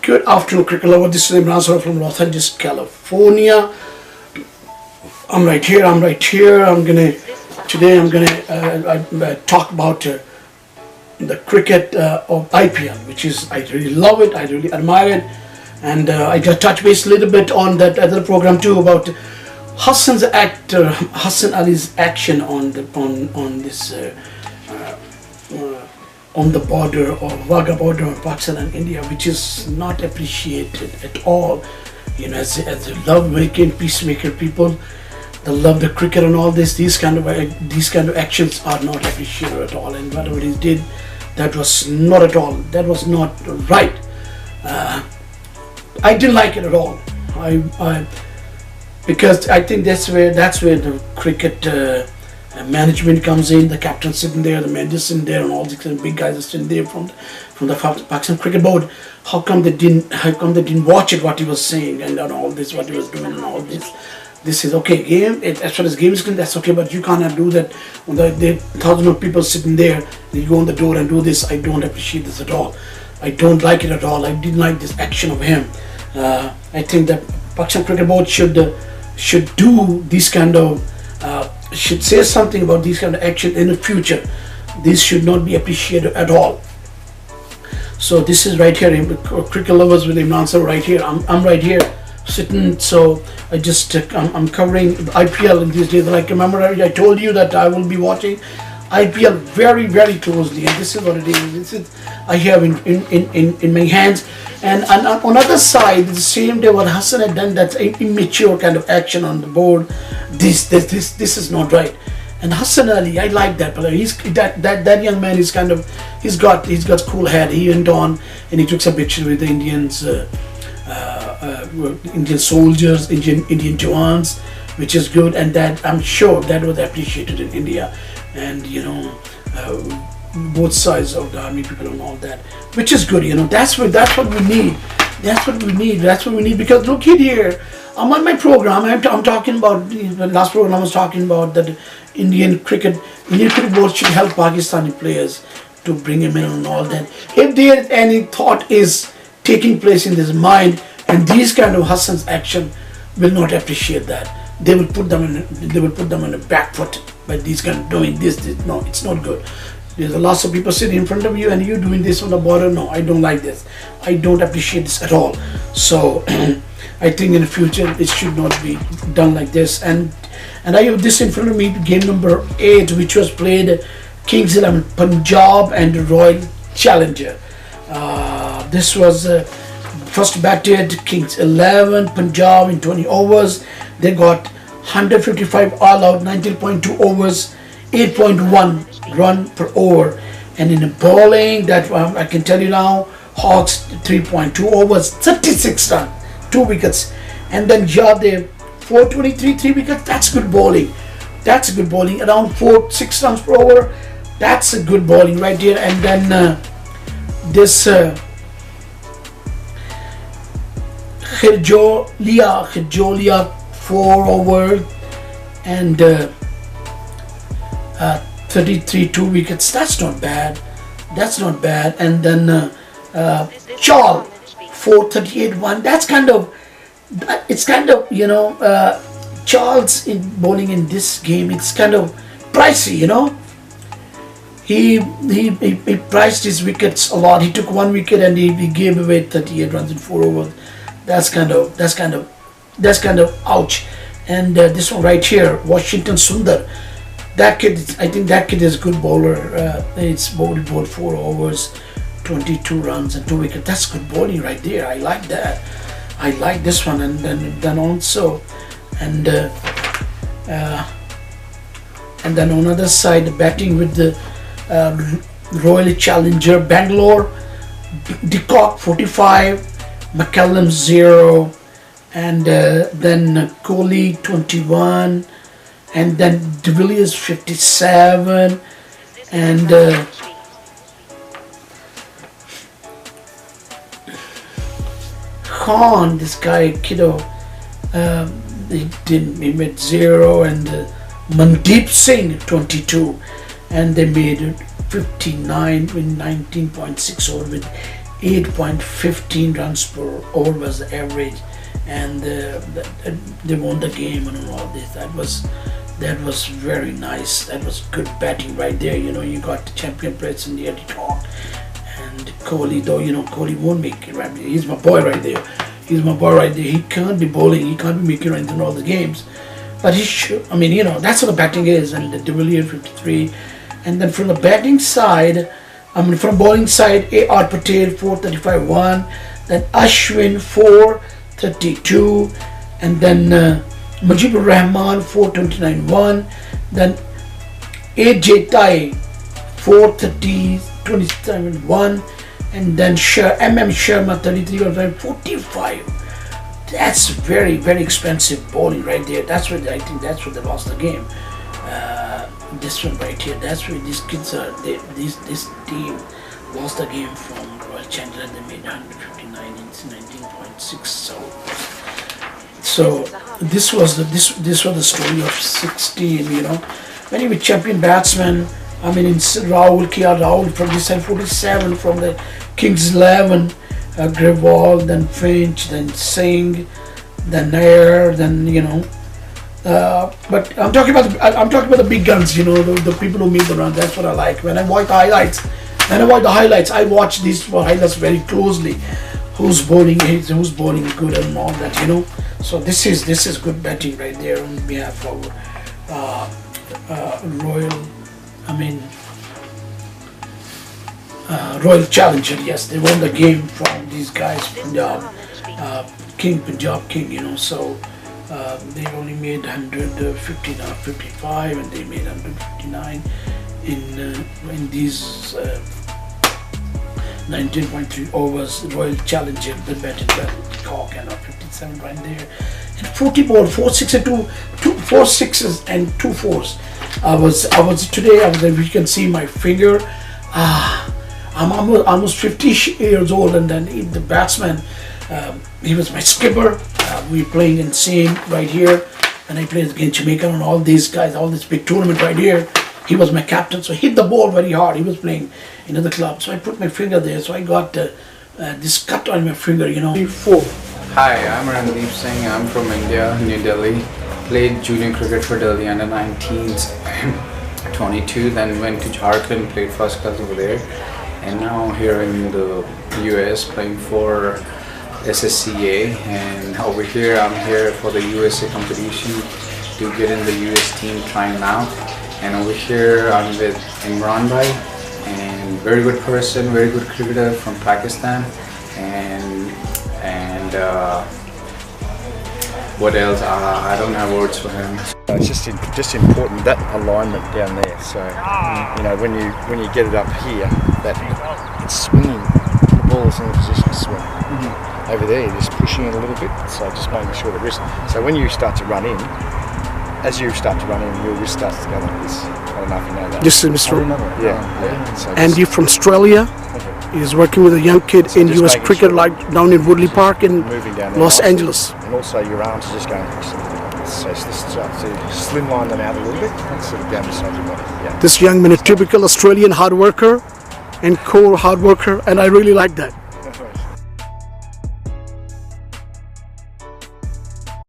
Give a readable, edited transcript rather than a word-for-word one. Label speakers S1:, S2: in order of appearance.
S1: Good afternoon, cricket lover. This is Imran Sir from Los Angeles, California. I'm right here. Today I'm gonna talk about the cricket of IPL, which is, I really love it. I really admire it, and I just touch base a little bit on that other program too about Hassan Ali's action on this. On the border or Waga border of Pakistan and India, which is not appreciated at all. You know, as they love making peacemaker people, they love the cricket and all this. These kind of actions are not appreciated at all. And whatever he did, that was not at all. That was not right. I didn't like it at all. Because I think that's where the cricket. Management comes in, the captain sitting there, the manager sitting there, and all these big guys are sitting there from the Pakistan Cricket Board. How come they didn't watch it, what he was saying, and all this, what he was doing, and all this. This is okay. Game, as far as game is concerned, that's okay, but you cannot do that when there are thousands of people sitting there. And you go on the door and do this. I don't appreciate this at all. I don't like it at all. I didn't like this action of him. I think that Pakistan Cricket Board should do these kind of. Should say something about these kind of action in the future. This should not be appreciated at all. So this is right here, cricket lovers with Imran Sir right here. I'm right here sitting. So I'm covering the IPL in these days. Like remember, I told you that I will be watching IPL very, very closely, and this is what it is. This is I have in my hands. And on other side, the same day what Hassan had done, that's immature kind of action on the board. This is not right. And Hassan Ali, I like that player. That young man is he's got cool head. He went on and he took some pictures with the Indians, Indian soldiers, Indian Jawans, which is good. And that I'm sure that was appreciated in India. And you know. Both sides of the army people and all that, which is good. You know, that's what we need. That's what we need. Because look here, I'm on my program. I'm talking about the last program. I was talking about that Indian cricket board should help Pakistani players to bring him in and all that. If there any thought is taking place in his mind, and these kind of Hassan's action will not appreciate that. They will put them on the back foot by these kind of doing this. No, it's not good. There's a lot of people sitting in front of you and you doing this on the border. No, I don't like this. I don't appreciate this at all. So I think in the future it should not be done like this. And I have this in front of me, game number 8, which was played Kings 11 Punjab and Royal Challenger. This was first batted Kings 11 Punjab in 20 overs. They got 155 all out, 19.2 overs, 8.1 run per over. And in the bowling, that I can tell you now, Hawks 3.2 overs, 36 runs, 2 wickets. And then Yadav 423, 3 wickets. That's good bowling. Around 4-6 runs per over. That's a good bowling right there. And then this Khirjolia 4 over and 33, 2 wickets. That's not bad. And then Chaul 438, 1. That's you know, Charles in bowling in this game, it's kind of pricey, you know. He priced his wickets a lot. He took 1 wicket and he gave away 38 runs in 4 overs. That's kind of ouch. And this one right here, Washington Sundar. That kid, I think that kid is a good bowler. It's bowled 4 overs, 22 runs and 2 wickets. That's good bowling right there. I like that. I like this one. And then also, and then on the other side, batting with the Royal Challenger Bangalore, DeCock 45, McCallum 0, and then Kohli 21. And then De Villiers 57, and Khan, this guy kiddo, he made 0, and Mandeep Singh 22, and they made 59 with 19.6 over with 8.15 runs per over was the average, and they won the game and all this. That was very nice. That was good batting right there. You got the champion players in the Eddie talk, and Kohli, though Kohli won't make it. Right, he's my boy right there. He can't be bowling. He can't be making runs in all the games, but he should. I mean, that's what the batting is. And the De Villiers 53, and then from the batting side, from bowling side, A.R. Patel 435 1, then Ashwin 432, and then Mujibur Rahman 429 1, then A.J. Tai 430 1, and then M.M. Sharma 33 45. That's very, very expensive bowling right there. I think that's where they lost the game. This one right here, that's where these kids are. This team lost the game from Royal Challengers. They made 159 in 19.6. So this was the story of 16. When he was champion batsman. In Rahul from this side, 47 from the Kings 11, Grewal, then Finch, then Singh, then Nair, then but I'm talking about the big guns, the people who made the run. That's what I like. When I watch the highlights, I watch these highlights very closely. Who's bowling good and all that, So this is good batting right there on behalf of Royal Challenger. Yes, they won the game from these guys, Punjab King. So they only made 55, and they made 159 in these 19.3 overs. Royal Challenger, the batted cock, and 57 right there, and 40 ball, 4 6 and 4 6s and 2 4s. I was today. You can see my finger. I'm almost 50 years old, and then the batsman. He was my skipper. We playing in Sane right here, and I played against Jamaica and all these guys, all this big tournament right here. He was my captain, so he hit the ball very hard. He was playing in the club, so I put my finger there. So I got this cut on my finger.
S2: Hi, I'm Randeep Singh. I'm from India, New Delhi. Played junior cricket for Delhi under 19s, 22. Then went to Jharkhand, played first class over there, and now here in the US playing for SSCA. And over here, I'm here for the USA competition to get in the US team, trying out. And over here, I'm with Imran Bhai, and very good person, very good cricketer from Pakistan. And what else? I don't have words for him.
S3: It's just important, that alignment down there. So when you get it up here, that it's swinging. The ball is in a position to swing. Over there, you're just pushing it a little bit. So just making sure the wrist. So when you start to run in, your wrist starts to go like this. I don't know if you know that.
S4: This is Mr.
S3: Yeah. So
S4: And you're from Australia. He's working with a young kid in US cricket,
S3: sure
S4: like down in Woodley Park in Los Angeles.
S3: And also your arms are just going so just start to slimline them out a little bit and sort of down beside your body. Yeah.
S4: This young man, a typical Australian hard worker and core hard worker, and I really like that.